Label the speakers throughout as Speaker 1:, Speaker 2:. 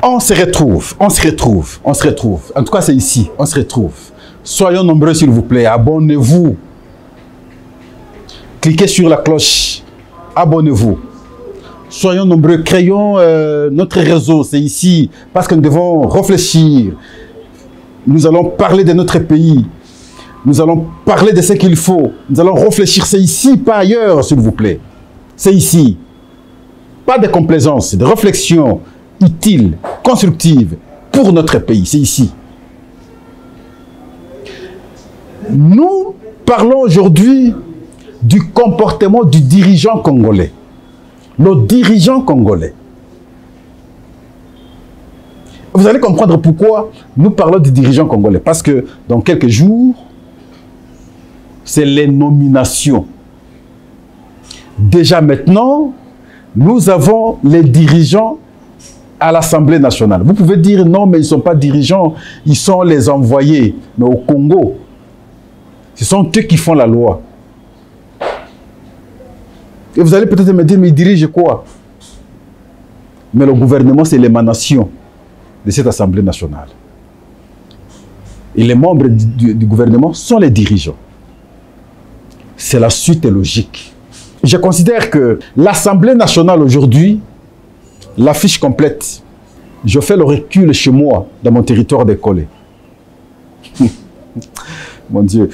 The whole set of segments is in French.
Speaker 1: On se retrouve, on se retrouve, on se retrouve. En tout cas, c'est ici, on se retrouve. Soyons nombreux, s'il vous plaît. Abonnez-vous. Cliquez sur la cloche. Abonnez-vous. Soyons nombreux. Créons notre réseau. C'est ici. Parce que nous devons réfléchir. Nous allons parler de notre pays. Nous allons parler de ce qu'il faut. Nous allons réfléchir. C'est ici, pas ailleurs, s'il vous plaît. C'est ici. Pas de complaisance, de réflexion utile, constructive pour notre pays. C'est ici. Nous parlons aujourd'hui du comportement du dirigeant congolais. Nos dirigeants congolais. Vous allez comprendre pourquoi nous parlons du dirigeant congolais. Parce que dans quelques jours, c'est les nominations. Déjà maintenant, nous avons les dirigeants à l'Assemblée nationale. Vous pouvez dire non, mais ils ne sont pas dirigeants, ils sont les envoyés. Mais au Congo, ce sont eux qui font la loi. Et vous allez peut-être me dire, mais ils dirigent quoi? Mais le gouvernement, c'est l'émanation de cette Assemblée nationale. Et les membres du gouvernement sont les dirigeants. C'est la suite logique. Je considère que l'Assemblée nationale aujourd'hui, la fiche complète, je fais le recul chez moi, dans mon territoire d'école. Mon Dieu.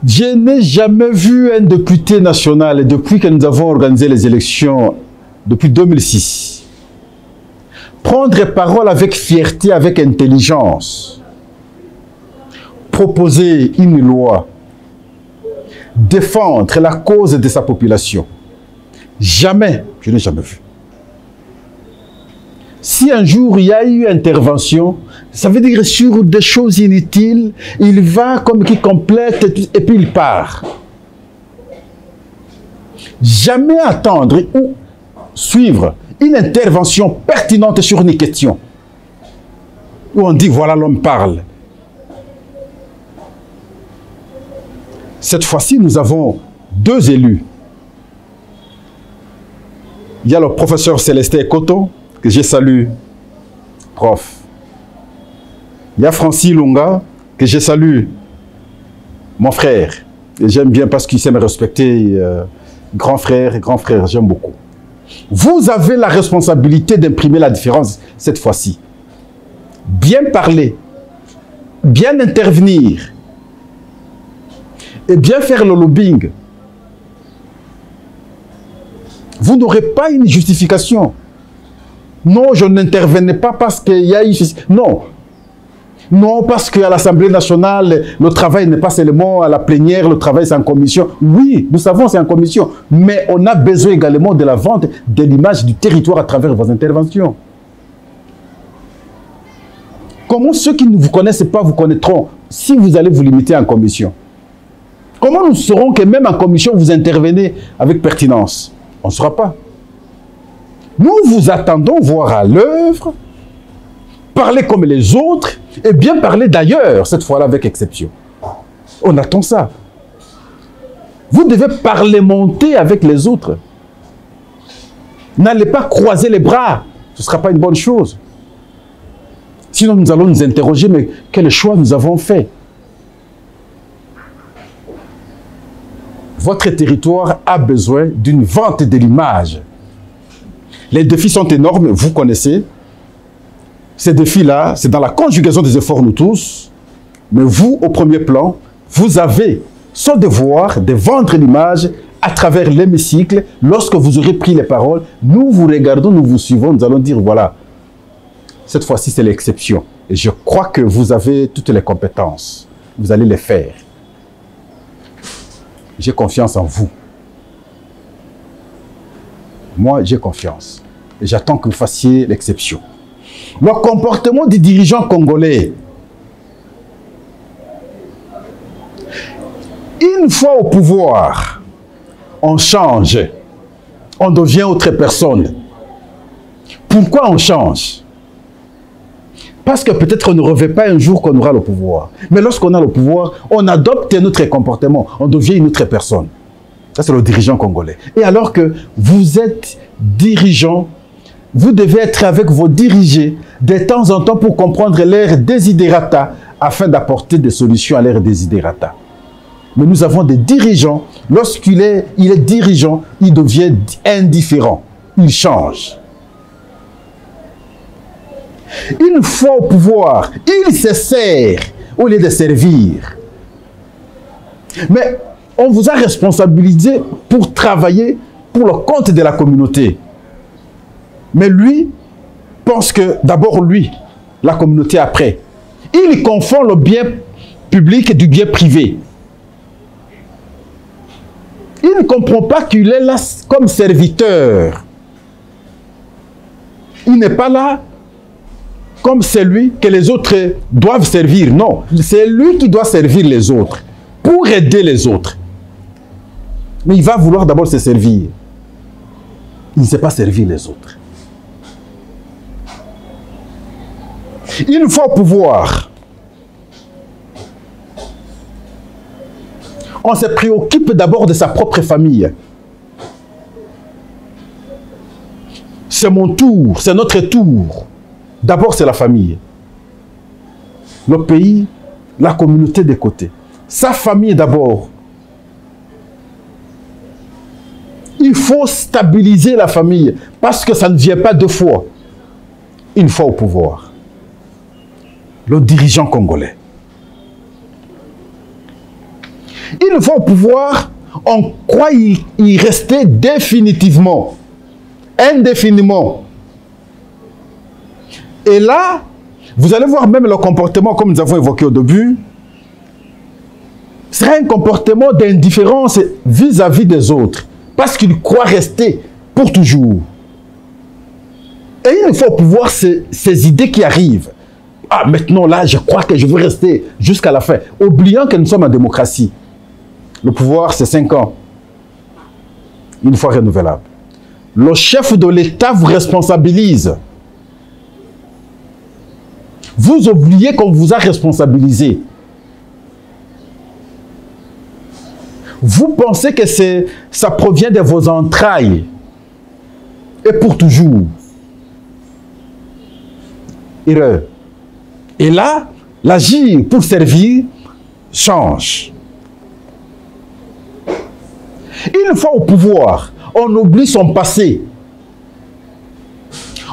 Speaker 1: Je n'ai jamais vu un député national, depuis que nous avons organisé les élections, depuis 2006, prendre parole avec fierté, avec intelligence, proposer une loi, défendre la cause de sa population. Jamais, je n'ai jamais vu. Si un jour il y a eu intervention, ça veut dire sur des choses inutiles, il va comme qui complète et puis il part. Jamais attendre ou suivre une intervention pertinente sur une question. Où on dit voilà l'homme parle. Cette fois-ci, nous avons deux élus. Il y a le professeur Célestin Koto, que je salue, prof. Il y a Francis Lunga, que je salue, mon frère. Et j'aime bien parce qu'il sait me respecter, grand frère, j'aime beaucoup. Vous avez la responsabilité d'imprimer la différence cette fois-ci. Bien parler, bien intervenir, et bien faire le lobbying. Vous n'aurez pas une justification. Non, je n'intervenais pas parce qu'il y a eu... Non. Non, parce qu'à l'Assemblée nationale, le travail n'est pas seulement à la plénière, le travail c'est en commission. Oui, nous savons c'est en commission. Mais on a besoin également de la vente de l'image du territoire à travers vos interventions. Comment ceux qui ne vous connaissent pas vous connaîtront si vous allez vous limiter en commission? Comment nous saurons que même en commission, vous intervenez avec pertinence? On ne saura pas. Nous vous attendons voir à l'œuvre, parler comme les autres, et bien parler d'ailleurs, cette fois-là avec exception. On attend ça. Vous devez parlementer avec les autres. N'allez pas croiser les bras. Ce ne sera pas une bonne chose. Sinon, nous allons nous interroger, mais quel choix nous avons fait? Votre territoire a besoin d'une vente de l'image. Les défis sont énormes, vous connaissez. Ces défis-là, c'est dans la conjugaison des efforts, nous tous. Mais vous, au premier plan, vous avez ce devoir de vendre l'image à travers l'hémicycle. Lorsque vous aurez pris les paroles, nous vous regardons, nous vous suivons, nous allons dire, voilà, cette fois-ci, c'est l'exception. Et je crois que vous avez toutes les compétences. Vous allez les faire. J'ai confiance en vous. Moi, j'ai confiance. Et j'attends que vous fassiez l'exception. Le comportement des dirigeants congolais. Une fois au pouvoir, on change. On devient autre personne. Pourquoi on change? Parce que peut-être on ne rêvait pas un jour qu'on aura le pouvoir. Mais lorsqu'on a le pouvoir, on adopte notre comportement. On devient une autre personne. Ça, c'est le dirigeant congolais. Et alors que vous êtes dirigeant, vous devez être avec vos dirigés de temps en temps pour comprendre leurs desiderata afin d'apporter des solutions à leurs desiderata. Mais nous avons des dirigeants, lorsqu'il est dirigeant, il devient indifférent, il change. Une fois au pouvoir, il se sert au lieu de servir. Mais on vous a responsabilisé pour travailler pour le compte de la communauté. Mais lui pense que d'abord lui, la communauté après. Il confond le bien public et du bien privé. Il ne comprend pas qu'il est là comme serviteur. Il n'est pas là comme celui que les autres doivent servir. Non, c'est lui qui doit servir les autres pour aider les autres. Mais il va vouloir d'abord se servir. Il ne sait pas servir les autres. Une fois au pouvoir, on se préoccupe d'abord de sa propre famille. C'est mon tour, c'est notre tour. D'abord, c'est la famille. Le pays, la communauté de côté. Sa famille d'abord. Il faut stabiliser la famille parce que ça ne vient pas deux fois. Une fois au pouvoir. Le dirigeant congolais. Une fois au pouvoir, on croit y rester définitivement, indéfiniment. Et là, vous allez voir même le comportement, comme nous avons évoqué au début, sera un comportement d'indifférence vis-à-vis des autres, parce qu'il croit rester pour toujours. Et une fois au pouvoir, ces idées qui arrivent. Ah, maintenant là, je crois que je veux rester jusqu'à la fin, oubliant que nous sommes en démocratie. Le pouvoir, c'est 5 ans. Une fois renouvelable. Le chef de l'État vous responsabilise. Vous oubliez qu'on vous a responsabilisé. Vous pensez que ça provient de vos entrailles. Et pour toujours. Erreur. Et là, l'agir pour servir change. Une fois au pouvoir, on oublie son passé.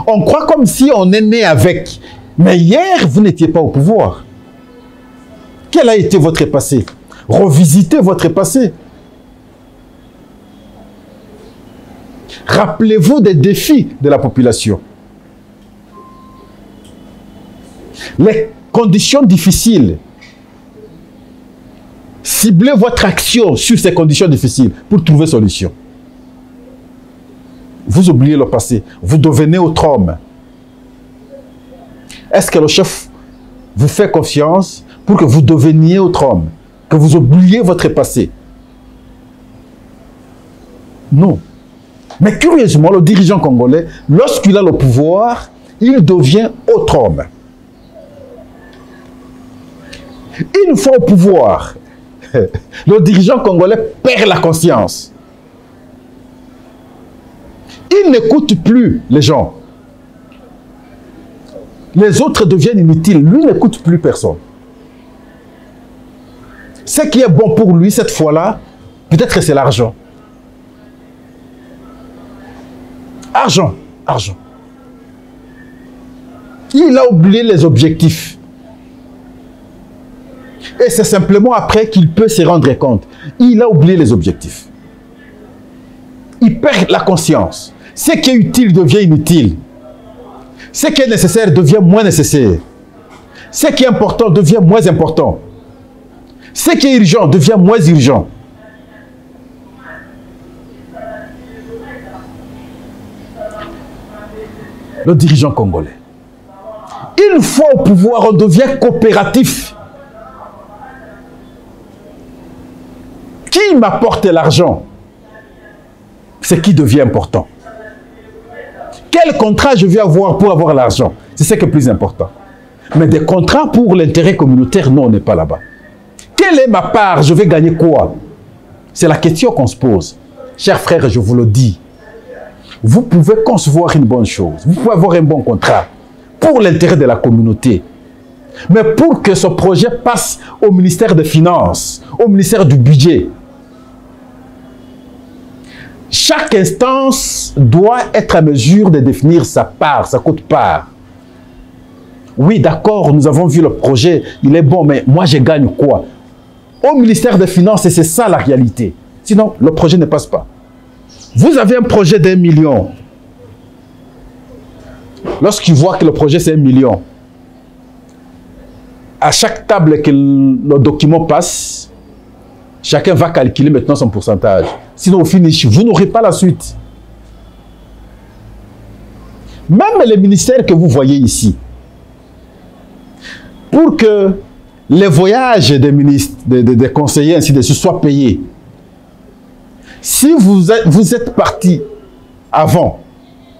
Speaker 1: On croit comme si on est né avec. Mais hier, vous n'étiez pas au pouvoir. Quel a été votre passé? Revisitez votre passé. Rappelez-vous des défis de la population. Les conditions difficiles. Ciblez votre action sur ces conditions difficiles pour trouver solution. Vous oubliez le passé. Vous devenez autre homme. Est-ce que le chef vous fait confiance pour que vous deveniez autre homme? Que vous oubliez votre passé? Non. Mais curieusement, le dirigeant congolais, lorsqu'il a le pouvoir, il devient autre homme. Une fois au pouvoir, le dirigeant congolais perd la conscience. Il n'écoute plus les gens. Les autres deviennent inutiles. Lui n'écoute plus personne. Ce qui est bon pour lui cette fois-là, peut-être c'est l'argent. Argent, argent. Il a oublié les objectifs. Et c'est simplement après qu'il peut se rendre compte. Il a oublié les objectifs. Il perd la conscience. Ce qui est utile devient inutile. Ce qui est nécessaire devient moins nécessaire. Ce qui est important devient moins important. Ce qui est urgent devient moins urgent. Le dirigeant congolais. Une fois au pouvoir, on devient coopératif. Qui m'apporte l'argent? C'est qui devient important. Quel contrat je vais avoir pour avoir l'argent? C'est ce qui est plus important. Mais des contrats pour l'intérêt communautaire, non, on n'est pas là-bas. Quelle est ma part? Je vais gagner quoi? C'est la question qu'on se pose. Chers frères, je vous le dis. Vous pouvez concevoir une bonne chose, vous pouvez avoir un bon contrat pour l'intérêt de la communauté. Mais pour que ce projet passe au ministère des Finances, au ministère du Budget, chaque instance doit être à mesure de définir sa part, sa quote-part. Oui, d'accord, nous avons vu le projet, il est bon, mais moi je gagne quoi? Au ministère des Finances, et c'est ça la réalité. Sinon, le projet ne passe pas. Vous avez un projet d'1 million. Lorsqu'ils voient que le projet c'est 1 million, à chaque table que le document passe, chacun va calculer maintenant son pourcentage. Sinon, au finish, vous n'aurez pas la suite. Même les ministères que vous voyez ici, pour que les voyages des ministres, des conseillers, ainsi de suite, soient payés, si vous êtes parti avant,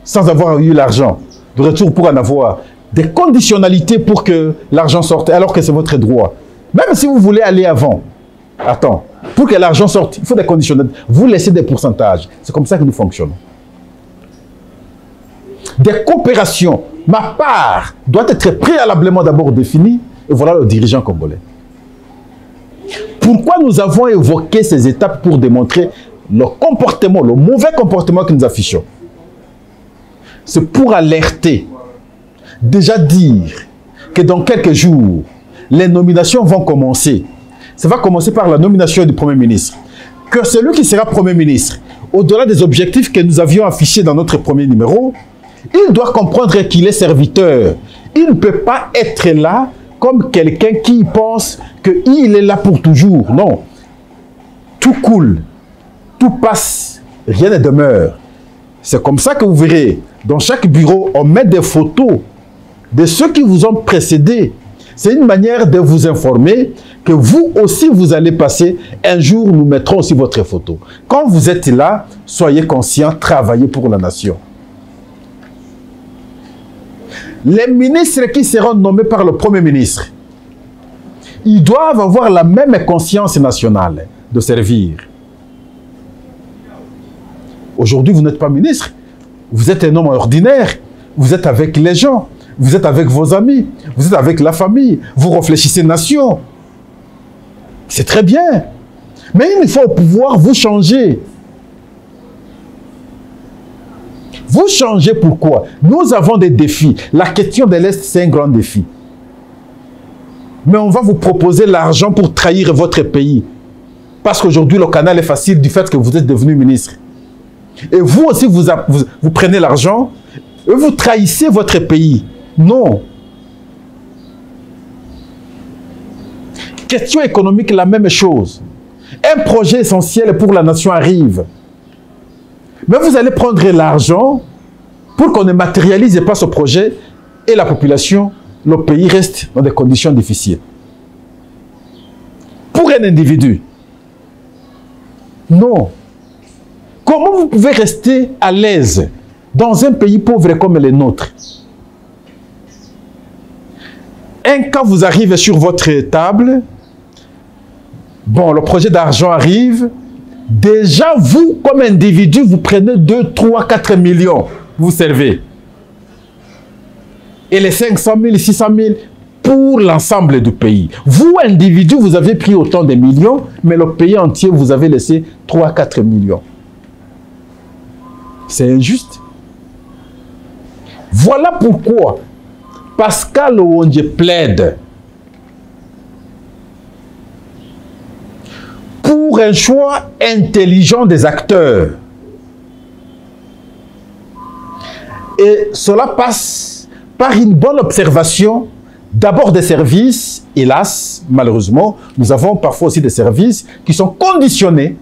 Speaker 1: sans avoir eu l'argent, de retour pour en avoir, des conditionnalités pour que l'argent sorte, alors que c'est votre droit. Même si vous voulez aller avant, attends, pour que l'argent sorte, il faut des conditionnalités. Vous laissez des pourcentages. C'est comme ça que nous fonctionnons. Des coopérations. Ma part doit être préalablement d'abord définie, et voilà le dirigeant congolais. Pourquoi nous avons évoqué ces étapes pour démontrer le comportement, le mauvais comportement que nous affichons? C'est pour alerter, déjà dire que dans quelques jours, les nominations vont commencer. Ça va commencer par la nomination du Premier ministre. Que celui qui sera Premier ministre, au-delà des objectifs que nous avions affichés dans notre premier numéro, il doit comprendre qu'il est serviteur. Il ne peut pas être là comme quelqu'un qui pense qu'il est là pour toujours. Non. Tout coule, tout passe, rien ne demeure. C'est comme ça que vous verrez, dans chaque bureau, on met des photos de ceux qui vous ont précédé. C'est une manière de vous informer que vous aussi, vous allez passer. Un jour, nous mettrons aussi votre photo. Quand vous êtes là, soyez conscients, travaillez pour la nation. Les ministres qui seront nommés par le Premier ministre, ils doivent avoir la même conscience nationale de servir. Aujourd'hui, vous n'êtes pas ministre. Vous êtes un homme ordinaire. Vous êtes avec les gens. Vous êtes avec vos amis. Vous êtes avec la famille. Vous réfléchissez nation. C'est très bien. Mais il faut pouvoir vous changer. Vous changez pourquoi? Nous avons des défis. La question de l'Est, c'est un grand défi. Mais on va vous proposer l'argent pour trahir votre pays. Parce qu'aujourd'hui, le canal est facile du fait que vous êtes devenu ministre. Et vous aussi, vous prenez l'argent et vous trahissez votre pays. Non. Question économique, la même chose. Un projet essentiel pour la nation arrive. Mais vous allez prendre l'argent pour qu'on ne matérialise pas ce projet et la population, le pays reste dans des conditions difficiles. Pour un individu, non. Comment vous pouvez rester à l'aise dans un pays pauvre comme le nôtre? Un cas vous arrive sur votre table, bon, le projet d'argent arrive, déjà vous, comme individu, vous prenez 2, 3, 4 millions, vous servez. Et les 500 000, 600 000 pour l'ensemble du pays. Vous, individu, vous avez pris autant de millions, mais le pays entier, vous avez laissé 3, 4 millions. C'est injuste. Voilà pourquoi Pascal Owondje plaide pour un choix intelligent des acteurs. Et cela passe par une bonne observation d'abord des services. Hélas, malheureusement, nous avons parfois aussi des services qui sont conditionnés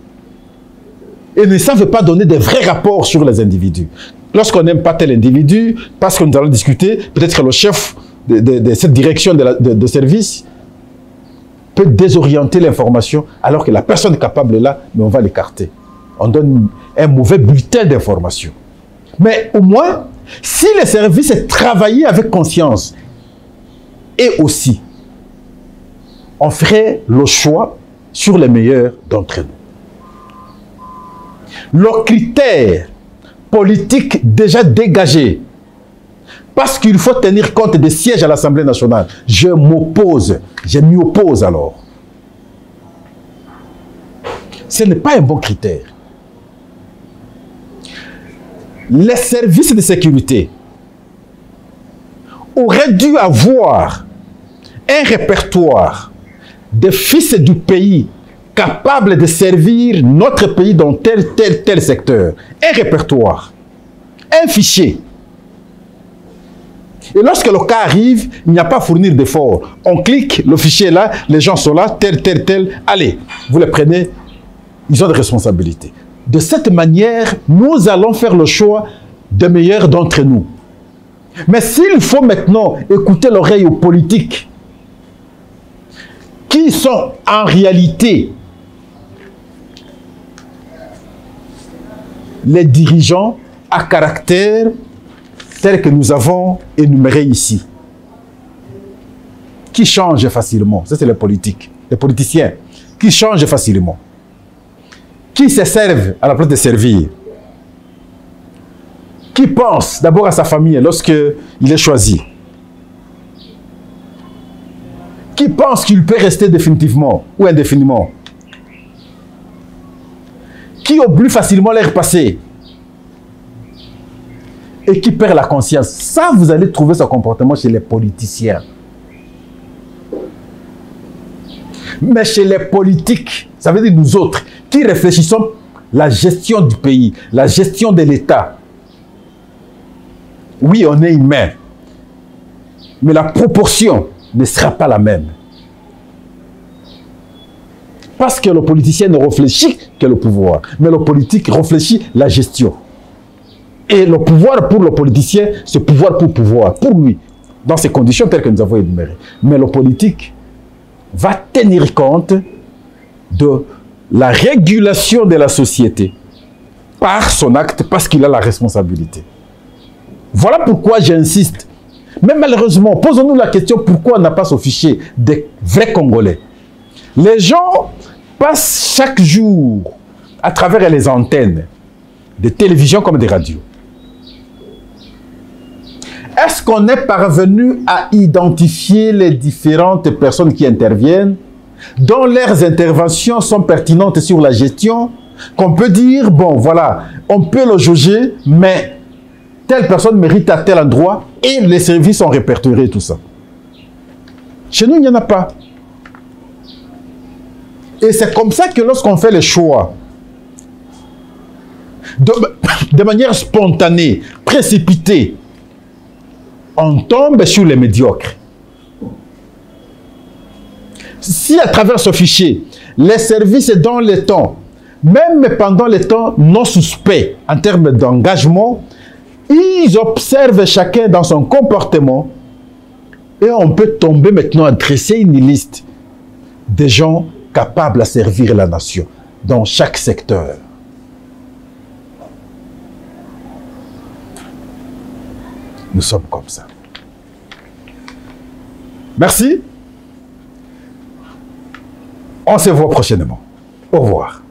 Speaker 1: et ne savent pas donner des vrais rapports sur les individus. Lorsqu'on n'aime pas tel individu, parce que nous allons discuter, peut-être que le chef de cette direction de service peut désorienter l'information alors que la personne capable est là, mais on va l'écarter. On donne un mauvais bulletin d'information. Mais au moins, si le service est travaillé avec conscience, et aussi, on ferait le choix sur les meilleurs d'entre nous. Le critère politique déjà dégagée. Parce qu'il faut tenir compte des sièges à l'Assemblée nationale. Je m'oppose. Je m'y oppose alors. Ce n'est pas un bon critère. Les services de sécurité auraient dû avoir un répertoire de fils du pays capables de servir notre pays dans tel secteur. Un répertoire, un fichier. Et lorsque le cas arrive, il n'y a pas à fournir d'efforts. On clique, le fichier est là, les gens sont là, tel. Allez, vous les prenez, ils ont des responsabilités. De cette manière, nous allons faire le choix des meilleurs d'entre nous. Mais s'il faut maintenant écouter l'oreille aux politiques, qui sont en réalité les dirigeants à caractère tels que nous avons énumérés ici, qui changent facilement, ça c'est les politiques, les politiciens, qui changent facilement, qui se servent à la place de servir, qui pensent d'abord à sa famille lorsqu'il est choisi, qui pense qu'il peut rester définitivement ou indéfiniment, qui oublie facilement l'air passé et qui perd la conscience. Ça, vous allez trouver ce comportement chez les politiciens. Mais chez les politiques, ça veut dire nous autres, qui réfléchissons la gestion du pays, la gestion de l'État. Oui, on est humain, mais la proportion ne sera pas la même. Parce que le politicien ne réfléchit que le pouvoir, mais le politique réfléchit la gestion. Et le pouvoir pour le politicien, c'est pouvoir pour pouvoir, pour lui, dans ces conditions telles que nous avons énumérées. Mais le politique va tenir compte de la régulation de la société par son acte, parce qu'il a la responsabilité. Voilà pourquoi j'insiste. Mais malheureusement, posons-nous la question pourquoi on n'a pas ce fichier des vrais Congolais. Les gens passent chaque jour à travers les antennes de télévision comme des radios. Est-ce qu'on est parvenu à identifier les différentes personnes qui interviennent, dont leurs interventions sont pertinentes sur la gestion, qu'on peut dire, bon voilà, on peut le juger, mais telle personne mérite à tel endroit et les services sont répertoriés, tout ça. Chez nous, il n'y en a pas. Et c'est comme ça que lorsqu'on fait les choix, de manière spontanée, précipitée, on tombe sur les médiocres. Si à travers ce fichier, les services dans les temps, même pendant les temps non suspects en termes d'engagement, ils observent chacun dans son comportement et on peut tomber maintenant à dresser une liste des gens capables à servir la nation dans chaque secteur. Nous sommes comme ça. Merci. On se voit prochainement. Au revoir.